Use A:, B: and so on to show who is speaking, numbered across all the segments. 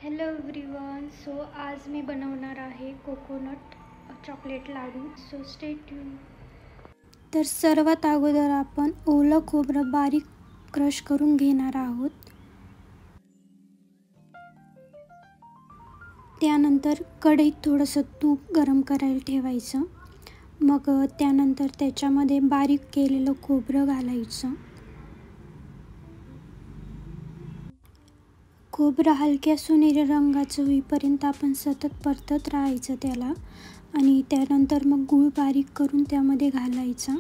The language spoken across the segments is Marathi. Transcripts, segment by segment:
A: Hello everyone. सो आज मी बनवणार आहे coconut chocolate laddu. So stay tune. तर सर्वात अगोदर आपण ओलं खोबरं बारीक क्रश करून घेणार आहोत. त्यानंतर कढईत थोडंसं तूप गरम करायला ठेवायचं. मग त्यानंतर त्याच्यामध्ये बारीक केलेलं खोबरं घालायचं. खोबरं हलक्या सोनेरी रंगाचं होईपर्यंत आपण सतत परतत राहायचं त्याला. आणि त्यानंतर मग गूळ बारीक करून त्यामध्ये घालायचा.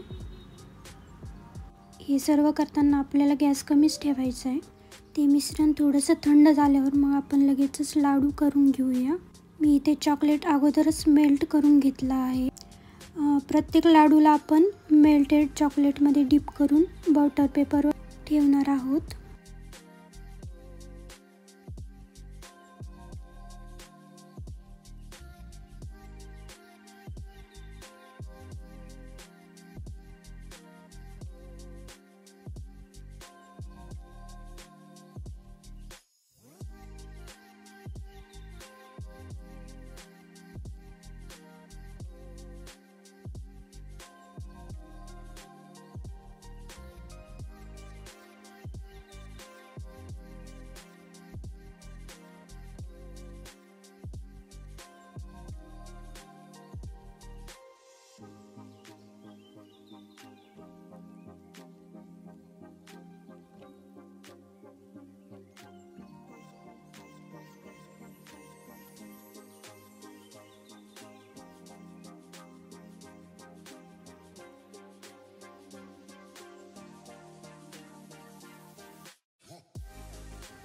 A: हे सर्व करताना आपल्याला गॅस कमीच ठेवायचा आहे. ते मिश्रण थोडंसं थंड झाल्यावर मग आपण लगेचच लाडू करून घेऊया. मी इथे चॉकलेट अगोदरच मेल्ट करून घेतला आहे. प्रत्येक लाडूला आपण मेल्टेड चॉकलेटमध्ये डीप करून बटर पेपरवर ठेवणार आहोत.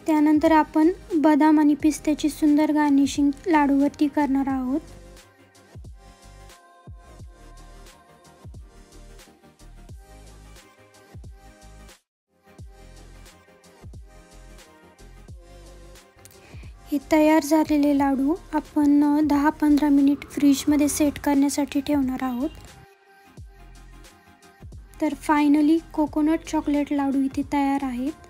A: त्यानंतर आपण बदाम आणि पिस्त्याची सुंदर गार्निशिंग लाडूवरती करणार आहोत. हे तयार झालेले लाडू आपण 10-15 मिनिट फ्रीजमध्ये सेट करण्यासाठी ठेवणार आहोत. तर फायनली कोकोनट चॉकलेट लाडू इथे तयार आहेत.